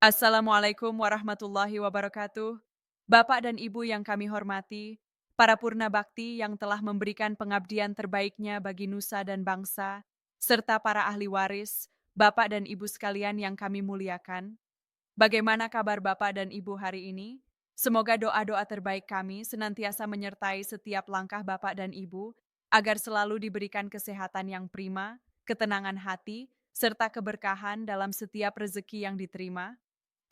Assalamualaikum warahmatullahi wabarakatuh. Bapak dan Ibu yang kami hormati, para purna bakti yang telah memberikan pengabdian terbaiknya bagi nusa dan bangsa, serta para ahli waris, Bapak dan Ibu sekalian yang kami muliakan. Bagaimana kabar Bapak dan Ibu hari ini? Semoga doa-doa terbaik kami senantiasa menyertai setiap langkah Bapak dan Ibu, agar selalu diberikan kesehatan yang prima, ketenangan hati, serta keberkahan dalam setiap rezeki yang diterima.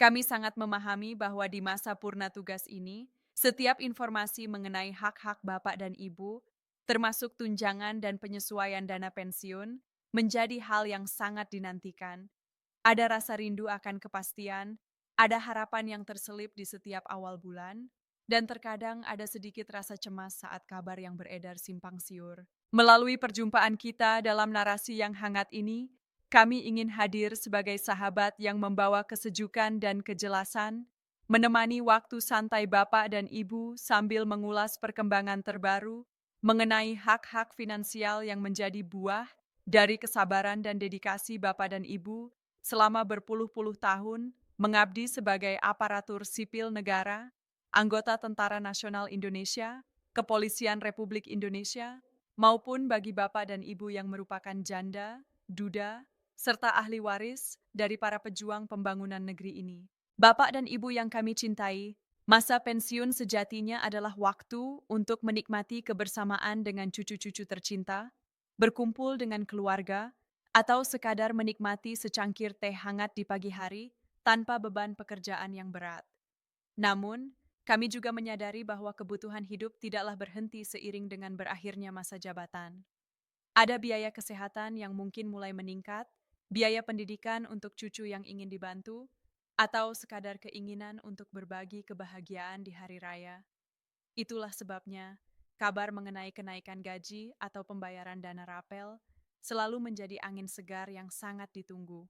Kami sangat memahami bahwa di masa purna tugas ini, setiap informasi mengenai hak-hak Bapak dan Ibu, termasuk tunjangan dan penyesuaian dana pensiun, menjadi hal yang sangat dinantikan. Ada rasa rindu akan kepastian, ada harapan yang terselip di setiap awal bulan, dan terkadang ada sedikit rasa cemas saat kabar yang beredar simpang siur. Melalui perjumpaan kita dalam narasi yang hangat ini, kami ingin hadir sebagai sahabat yang membawa kesejukan dan kejelasan, menemani waktu santai Bapak dan Ibu sambil mengulas perkembangan terbaru mengenai hak-hak finansial yang menjadi buah dari kesabaran dan dedikasi Bapak dan Ibu selama berpuluh-puluh tahun mengabdi sebagai aparatur sipil negara, anggota Tentara Nasional Indonesia, Kepolisian Republik Indonesia, maupun bagi Bapak dan Ibu yang merupakan janda, duda, serta ahli waris dari para pejuang pembangunan negeri ini. Bapak dan Ibu yang kami cintai, masa pensiun sejatinya adalah waktu untuk menikmati kebersamaan dengan cucu-cucu tercinta, berkumpul dengan keluarga, atau sekadar menikmati secangkir teh hangat di pagi hari tanpa beban pekerjaan yang berat. Namun, kami juga menyadari bahwa kebutuhan hidup tidaklah berhenti seiring dengan berakhirnya masa jabatan. Ada biaya kesehatan yang mungkin mulai meningkat, biaya pendidikan untuk cucu yang ingin dibantu, atau sekadar keinginan untuk berbagi kebahagiaan di hari raya. Itulah sebabnya, kabar mengenai kenaikan gaji atau pembayaran dana rapel selalu menjadi angin segar yang sangat ditunggu.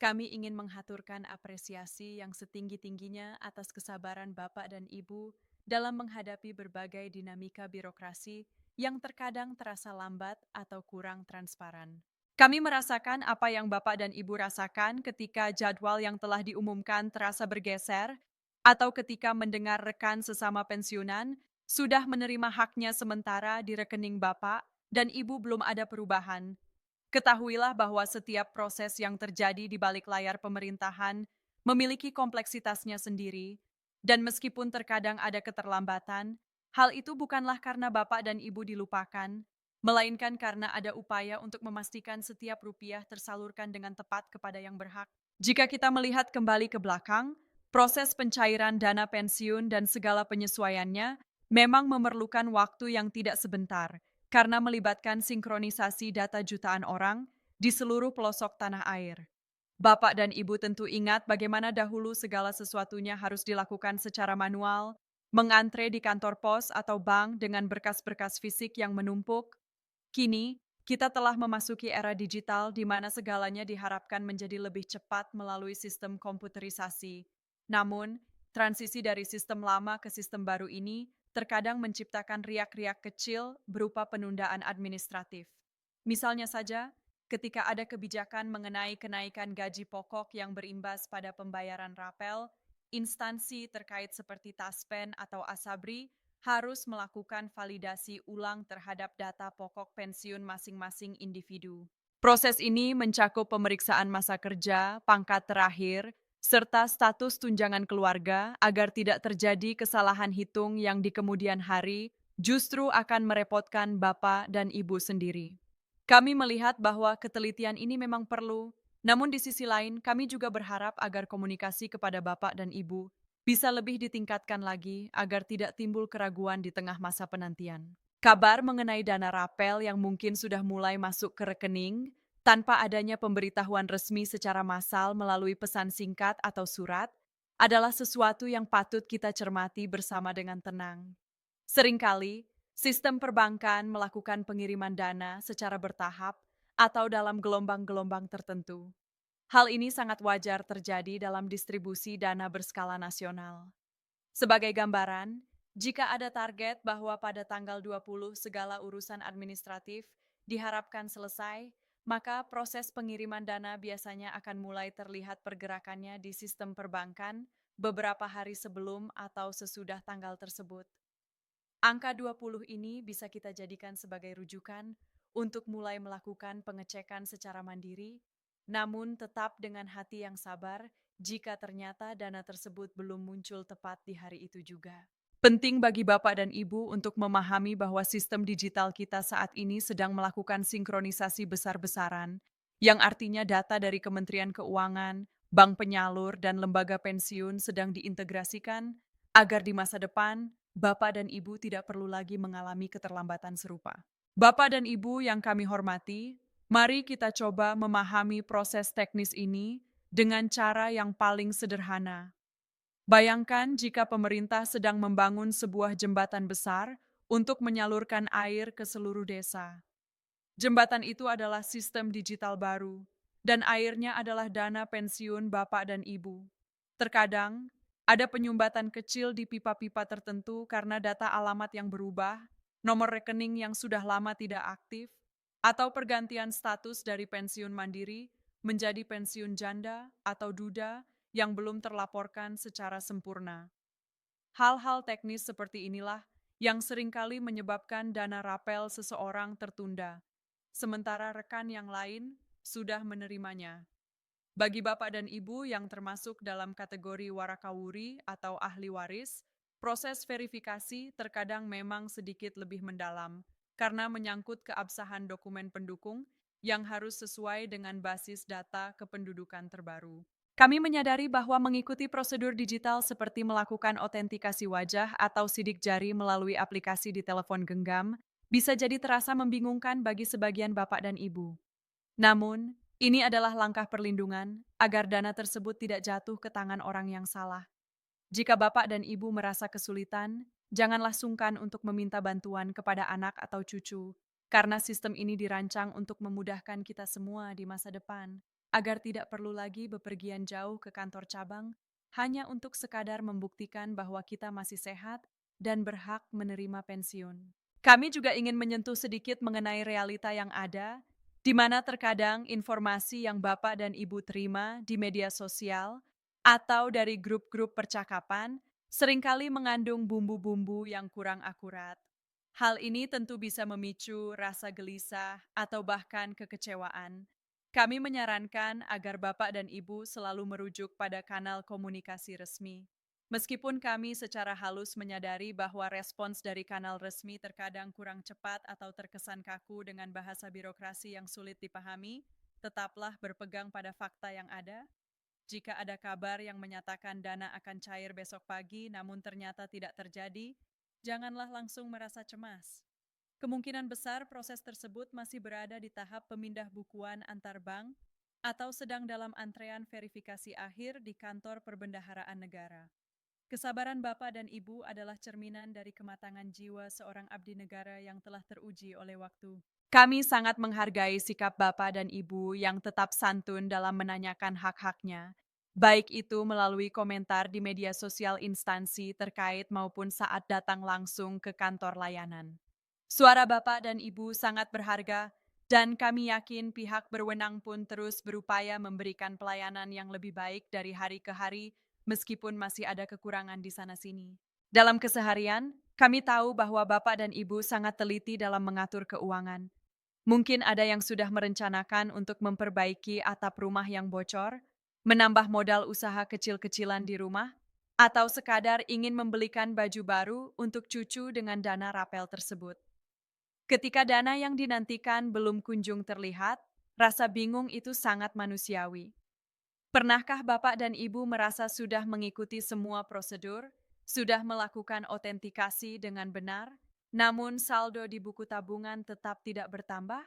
Kami ingin menghaturkan apresiasi yang setinggi-tingginya atas kesabaran Bapak dan Ibu dalam menghadapi berbagai dinamika birokrasi yang terkadang terasa lambat atau kurang transparan. Kami merasakan apa yang Bapak dan Ibu rasakan ketika jadwal yang telah diumumkan terasa bergeser, atau ketika mendengar rekan sesama pensiunan sudah menerima haknya sementara di rekening Bapak dan Ibu belum ada perubahan. Ketahuilah bahwa setiap proses yang terjadi di balik layar pemerintahan memiliki kompleksitasnya sendiri, dan meskipun terkadang ada keterlambatan, hal itu bukanlah karena Bapak dan Ibu dilupakan, melainkan karena ada upaya untuk memastikan setiap rupiah tersalurkan dengan tepat kepada yang berhak. Jika kita melihat kembali ke belakang, proses pencairan dana pensiun dan segala penyesuaiannya memang memerlukan waktu yang tidak sebentar, karena melibatkan sinkronisasi data jutaan orang di seluruh pelosok tanah air. Bapak dan Ibu tentu ingat bagaimana dahulu segala sesuatunya harus dilakukan secara manual, mengantre di kantor pos atau bank dengan berkas-berkas fisik yang menumpuk. Kini, kita telah memasuki era digital di mana segalanya diharapkan menjadi lebih cepat melalui sistem komputerisasi. Namun, transisi dari sistem lama ke sistem baru ini terkadang menciptakan riak-riak kecil berupa penundaan administratif. Misalnya saja, ketika ada kebijakan mengenai kenaikan gaji pokok yang berimbas pada pembayaran rapel, instansi terkait seperti Taspen atau Asabri harus melakukan validasi ulang terhadap data pokok pensiun masing-masing individu. Proses ini mencakup pemeriksaan masa kerja, pangkat terakhir, serta status tunjangan keluarga agar tidak terjadi kesalahan hitung yang di kemudian hari justru akan merepotkan Bapak dan Ibu sendiri. Kami melihat bahwa ketelitian ini memang perlu, namun di sisi lain kami juga berharap agar komunikasi kepada Bapak dan Ibu bisa lebih ditingkatkan lagi agar tidak timbul keraguan di tengah masa penantian. Kabar mengenai dana rapel yang mungkin sudah mulai masuk ke rekening tanpa adanya pemberitahuan resmi secara massal melalui pesan singkat atau surat adalah sesuatu yang patut kita cermati bersama dengan tenang. Seringkali, sistem perbankan melakukan pengiriman dana secara bertahap atau dalam gelombang-gelombang tertentu. Hal ini sangat wajar terjadi dalam distribusi dana berskala nasional. Sebagai gambaran, jika ada target bahwa pada tanggal 20 segala urusan administratif diharapkan selesai, maka proses pengiriman dana biasanya akan mulai terlihat pergerakannya di sistem perbankan beberapa hari sebelum atau sesudah tanggal tersebut. Angka 20 ini bisa kita jadikan sebagai rujukan untuk mulai melakukan pengecekan secara mandiri, namun tetap dengan hati yang sabar jika ternyata dana tersebut belum muncul tepat di hari itu juga. Penting bagi Bapak dan Ibu untuk memahami bahwa sistem digital kita saat ini sedang melakukan sinkronisasi besar-besaran, yang artinya data dari Kementerian Keuangan, bank penyalur, dan lembaga pensiun sedang diintegrasikan agar di masa depan Bapak dan Ibu tidak perlu lagi mengalami keterlambatan serupa. Bapak dan Ibu yang kami hormati, mari kita coba memahami proses teknis ini dengan cara yang paling sederhana. Bayangkan jika pemerintah sedang membangun sebuah jembatan besar untuk menyalurkan air ke seluruh desa. Jembatan itu adalah sistem digital baru, dan airnya adalah dana pensiun Bapak dan Ibu. Terkadang, ada penyumbatan kecil di pipa-pipa tertentu karena data alamat yang berubah, nomor rekening yang sudah lama tidak aktif, atau pergantian status dari pensiun mandiri menjadi pensiun janda atau duda yang belum terlaporkan secara sempurna. Hal-hal teknis seperti inilah yang seringkali menyebabkan dana rapel seseorang tertunda, sementara rekan yang lain sudah menerimanya. Bagi Bapak dan Ibu yang termasuk dalam kategori warakawuri atau ahli waris, proses verifikasi terkadang memang sedikit lebih mendalam karena menyangkut keabsahan dokumen pendukung yang harus sesuai dengan basis data kependudukan terbaru. Kami menyadari bahwa mengikuti prosedur digital seperti melakukan otentikasi wajah atau sidik jari melalui aplikasi di telepon genggam bisa jadi terasa membingungkan bagi sebagian Bapak dan Ibu. Namun, ini adalah langkah perlindungan agar dana tersebut tidak jatuh ke tangan orang yang salah. Jika Bapak dan Ibu merasa kesulitan, janganlah sungkan untuk meminta bantuan kepada anak atau cucu, karena sistem ini dirancang untuk memudahkan kita semua di masa depan, agar tidak perlu lagi bepergian jauh ke kantor cabang, hanya untuk sekadar membuktikan bahwa kita masih sehat dan berhak menerima pensiun. Kami juga ingin menyentuh sedikit mengenai realita yang ada, di mana terkadang informasi yang Bapak dan Ibu terima di media sosial atau dari grup-grup percakapan seringkali mengandung bumbu-bumbu yang kurang akurat. Hal ini tentu bisa memicu rasa gelisah atau bahkan kekecewaan. Kami menyarankan agar Bapak dan Ibu selalu merujuk pada kanal komunikasi resmi. Meskipun kami secara halus menyadari bahwa respons dari kanal resmi terkadang kurang cepat atau terkesan kaku dengan bahasa birokrasi yang sulit dipahami, tetaplah berpegang pada fakta yang ada. Jika ada kabar yang menyatakan dana akan cair besok pagi namun ternyata tidak terjadi, janganlah langsung merasa cemas. Kemungkinan besar proses tersebut masih berada di tahap pemindah bukuan antar bank atau sedang dalam antrean verifikasi akhir di kantor perbendaharaan negara. Kesabaran Bapak dan Ibu adalah cerminan dari kematangan jiwa seorang abdi negara yang telah teruji oleh waktu. Kami sangat menghargai sikap Bapak dan Ibu yang tetap santun dalam menanyakan hak-haknya, baik itu melalui komentar di media sosial instansi terkait maupun saat datang langsung ke kantor layanan. Suara Bapak dan Ibu sangat berharga, dan kami yakin pihak berwenang pun terus berupaya memberikan pelayanan yang lebih baik dari hari ke hari, meskipun masih ada kekurangan di sana-sini. Dalam keseharian, kami tahu bahwa Bapak dan Ibu sangat teliti dalam mengatur keuangan. Mungkin ada yang sudah merencanakan untuk memperbaiki atap rumah yang bocor, menambah modal usaha kecil-kecilan di rumah, atau sekadar ingin membelikan baju baru untuk cucu dengan dana rapel tersebut. Ketika dana yang dinantikan belum kunjung terlihat, rasa bingung itu sangat manusiawi. Pernahkah Bapak dan Ibu merasa sudah mengikuti semua prosedur, sudah melakukan otentikasi dengan benar, namun saldo di buku tabungan tetap tidak bertambah?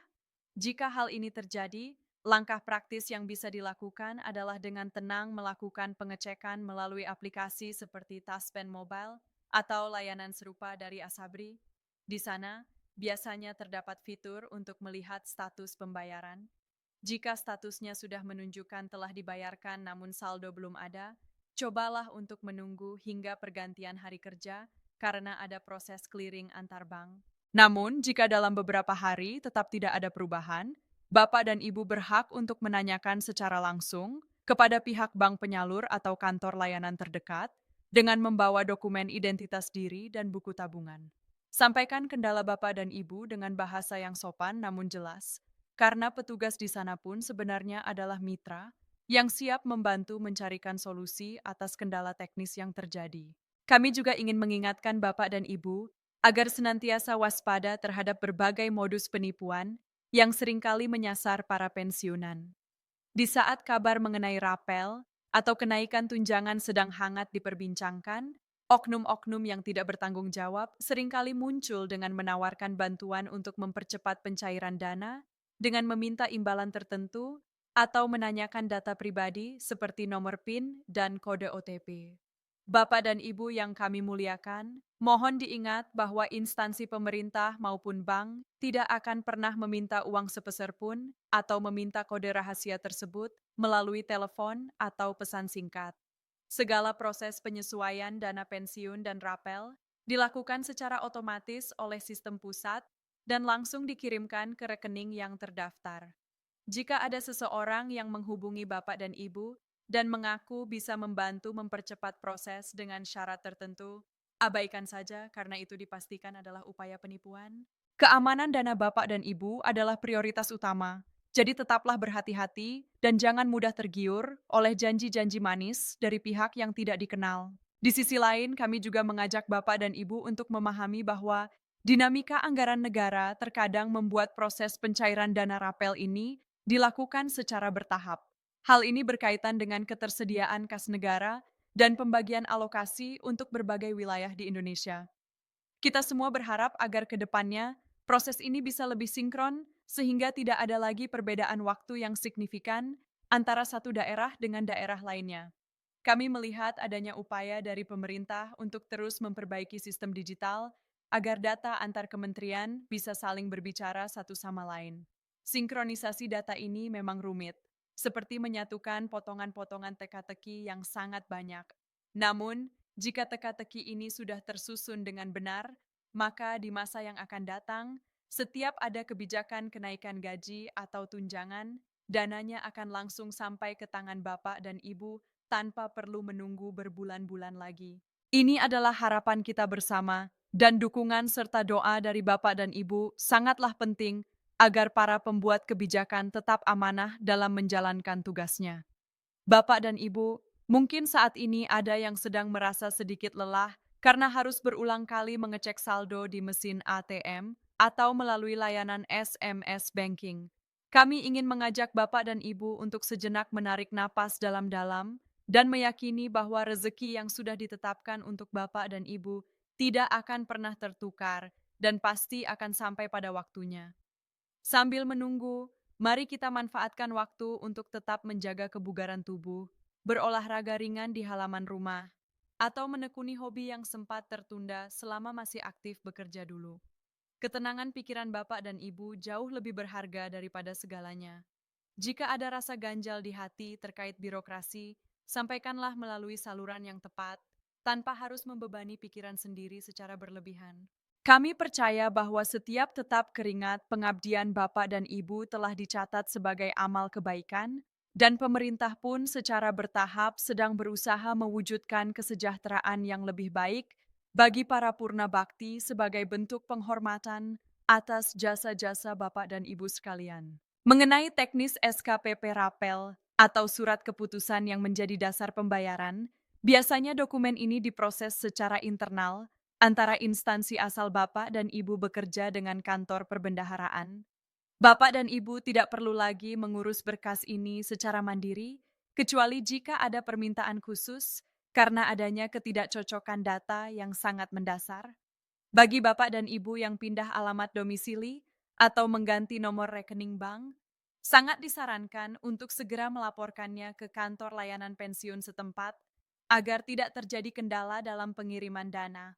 Jika hal ini terjadi, langkah praktis yang bisa dilakukan adalah dengan tenang melakukan pengecekan melalui aplikasi seperti Taspen Mobile atau layanan serupa dari Asabri. Di sana, biasanya terdapat fitur untuk melihat status pembayaran. Jika statusnya sudah menunjukkan telah dibayarkan namun saldo belum ada, cobalah untuk menunggu hingga pergantian hari kerja karena ada proses clearing antar bank. Namun, jika dalam beberapa hari tetap tidak ada perubahan, Bapak dan Ibu berhak untuk menanyakan secara langsung kepada pihak bank penyalur atau kantor layanan terdekat dengan membawa dokumen identitas diri dan buku tabungan. Sampaikan kendala Bapak dan Ibu dengan bahasa yang sopan namun jelas, karena petugas di sana pun sebenarnya adalah mitra yang siap membantu mencarikan solusi atas kendala teknis yang terjadi. Kami juga ingin mengingatkan Bapak dan Ibu agar senantiasa waspada terhadap berbagai modus penipuan yang seringkali menyasar para pensiunan. Di saat kabar mengenai rapel atau kenaikan tunjangan sedang hangat diperbincangkan, oknum-oknum yang tidak bertanggung jawab seringkali muncul dengan menawarkan bantuan untuk mempercepat pencairan dana dengan meminta imbalan tertentu atau menanyakan data pribadi seperti nomor PIN dan kode OTP. Bapak dan Ibu yang kami muliakan, mohon diingat bahwa instansi pemerintah maupun bank tidak akan pernah meminta uang sepeser pun atau meminta kode rahasia tersebut melalui telepon atau pesan singkat. Segala proses penyesuaian dana pensiun dan rapel dilakukan secara otomatis oleh sistem pusat dan langsung dikirimkan ke rekening yang terdaftar. Jika ada seseorang yang menghubungi Bapak dan Ibu dan mengaku bisa membantu mempercepat proses dengan syarat tertentu, abaikan saja karena itu dipastikan adalah upaya penipuan. Keamanan dana Bapak dan Ibu adalah prioritas utama. Jadi tetaplah berhati-hati dan jangan mudah tergiur oleh janji-janji manis dari pihak yang tidak dikenal. Di sisi lain, kami juga mengajak Bapak dan Ibu untuk memahami bahwa dinamika anggaran negara terkadang membuat proses pencairan dana rapel ini dilakukan secara bertahap. Hal ini berkaitan dengan ketersediaan kas negara dan pembagian alokasi untuk berbagai wilayah di Indonesia. Kita semua berharap agar ke depannya proses ini bisa lebih sinkron sehingga tidak ada lagi perbedaan waktu yang signifikan antara satu daerah dengan daerah lainnya. Kami melihat adanya upaya dari pemerintah untuk terus memperbaiki sistem digital agar data antar kementerian bisa saling berbicara satu sama lain. Sinkronisasi data ini memang rumit, seperti menyatukan potongan-potongan teka-teki yang sangat banyak. Namun, jika teka-teki ini sudah tersusun dengan benar, maka di masa yang akan datang, setiap ada kebijakan kenaikan gaji atau tunjangan, dananya akan langsung sampai ke tangan Bapak dan Ibu tanpa perlu menunggu berbulan-bulan lagi. Ini adalah harapan kita bersama, dan dukungan serta doa dari Bapak dan Ibu sangatlah penting agar para pembuat kebijakan tetap amanah dalam menjalankan tugasnya. Bapak dan Ibu, mungkin saat ini ada yang sedang merasa sedikit lelah karena harus berulang kali mengecek saldo di mesin ATM atau melalui layanan SMS banking. Kami ingin mengajak Bapak dan Ibu untuk sejenak menarik napas dalam-dalam dan meyakini bahwa rezeki yang sudah ditetapkan untuk Bapak dan Ibu tidak akan pernah tertukar dan pasti akan sampai pada waktunya. Sambil menunggu, mari kita manfaatkan waktu untuk tetap menjaga kebugaran tubuh, berolahraga ringan di halaman rumah, atau menekuni hobi yang sempat tertunda selama masih aktif bekerja dulu. Ketenangan pikiran Bapak dan Ibu jauh lebih berharga daripada segalanya. Jika ada rasa ganjal di hati terkait birokrasi, sampaikanlah melalui saluran yang tepat, tanpa harus membebani pikiran sendiri secara berlebihan. Kami percaya bahwa setiap tetap keringat pengabdian Bapak dan Ibu telah dicatat sebagai amal kebaikan, dan pemerintah pun secara bertahap sedang berusaha mewujudkan kesejahteraan yang lebih baik bagi para purna bakti sebagai bentuk penghormatan atas jasa-jasa Bapak dan Ibu sekalian. Mengenai teknis SKPP Rapel atau surat keputusan yang menjadi dasar pembayaran, biasanya dokumen ini diproses secara internal antara instansi asal Bapak dan Ibu bekerja dengan kantor perbendaharaan. Bapak dan Ibu tidak perlu lagi mengurus berkas ini secara mandiri, kecuali jika ada permintaan khusus karena adanya ketidakcocokan data yang sangat mendasar. Bagi Bapak dan Ibu yang pindah alamat domisili atau mengganti nomor rekening bank, sangat disarankan untuk segera melaporkannya ke kantor layanan pensiun setempat agar tidak terjadi kendala dalam pengiriman dana.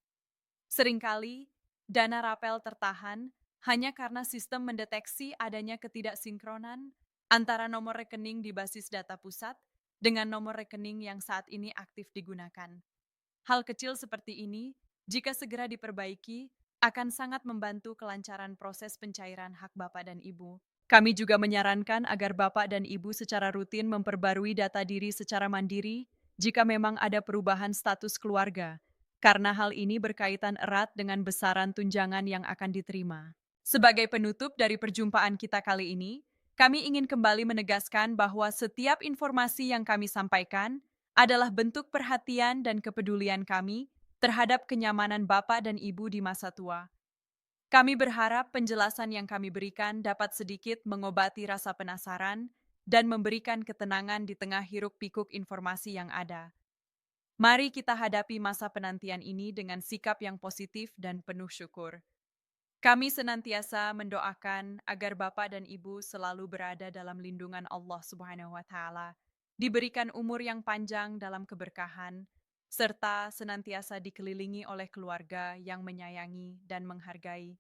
Seringkali, dana rapel tertahan hanya karena sistem mendeteksi adanya ketidaksinkronan antara nomor rekening di basis data pusat dengan nomor rekening yang saat ini aktif digunakan. Hal kecil seperti ini, jika segera diperbaiki, akan sangat membantu kelancaran proses pencairan hak Bapak dan Ibu. Kami juga menyarankan agar Bapak dan Ibu secara rutin memperbarui data diri secara mandiri jika memang ada perubahan status keluarga, karena hal ini berkaitan erat dengan besaran tunjangan yang akan diterima. Sebagai penutup dari perjumpaan kita kali ini, kami ingin kembali menegaskan bahwa setiap informasi yang kami sampaikan adalah bentuk perhatian dan kepedulian kami terhadap kenyamanan Bapak dan Ibu di masa tua. Kami berharap penjelasan yang kami berikan dapat sedikit mengobati rasa penasaran dan memberikan ketenangan di tengah hiruk-pikuk informasi yang ada. Mari kita hadapi masa penantian ini dengan sikap yang positif dan penuh syukur. Kami senantiasa mendoakan agar Bapak dan Ibu selalu berada dalam lindungan Allah Subhanahu wa Ta'ala, diberikan umur yang panjang dalam keberkahan, serta senantiasa dikelilingi oleh keluarga yang menyayangi dan menghargai.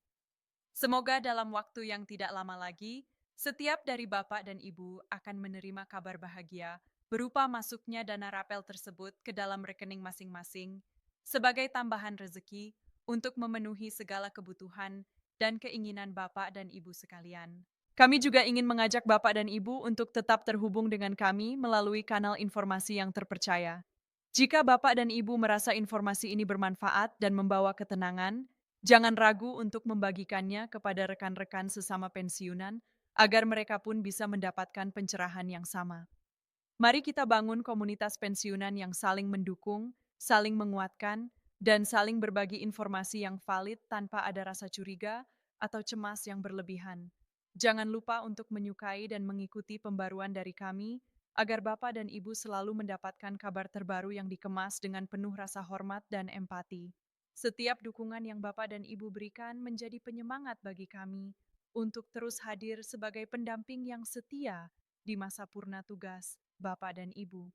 Semoga dalam waktu yang tidak lama lagi, setiap dari Bapak dan Ibu akan menerima kabar bahagia berupa masuknya dana rapel tersebut ke dalam rekening masing-masing sebagai tambahan rezeki untuk memenuhi segala kebutuhan dan keinginan Bapak dan Ibu sekalian. Kami juga ingin mengajak Bapak dan Ibu untuk tetap terhubung dengan kami melalui kanal informasi yang terpercaya. Jika Bapak dan Ibu merasa informasi ini bermanfaat dan membawa ketenangan, jangan ragu untuk membagikannya kepada rekan-rekan sesama pensiunan agar mereka pun bisa mendapatkan pencerahan yang sama. Mari kita bangun komunitas pensiunan yang saling mendukung, saling menguatkan, dan saling berbagi informasi yang valid tanpa ada rasa curiga atau cemas yang berlebihan. Jangan lupa untuk menyukai dan mengikuti pembaruan dari kami agar Bapak dan Ibu selalu mendapatkan kabar terbaru yang dikemas dengan penuh rasa hormat dan empati. Setiap dukungan yang Bapak dan Ibu berikan menjadi penyemangat bagi kami untuk terus hadir sebagai pendamping yang setia di masa purna tugas Bapak dan Ibu.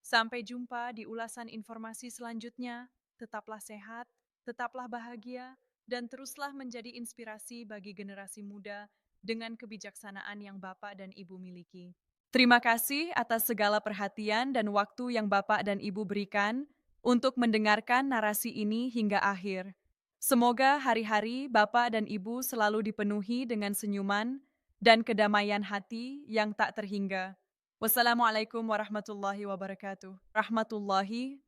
Sampai jumpa di ulasan informasi selanjutnya. Tetaplah sehat, tetaplah bahagia, dan teruslah menjadi inspirasi bagi generasi muda dengan kebijaksanaan yang Bapak dan Ibu miliki. Terima kasih atas segala perhatian dan waktu yang Bapak dan Ibu berikan untuk mendengarkan narasi ini hingga akhir. Semoga hari-hari Bapak dan Ibu selalu dipenuhi dengan senyuman dan kedamaian hati yang tak terhingga. Wassalamualaikum warahmatullahi wabarakatuh. Rahmatullahi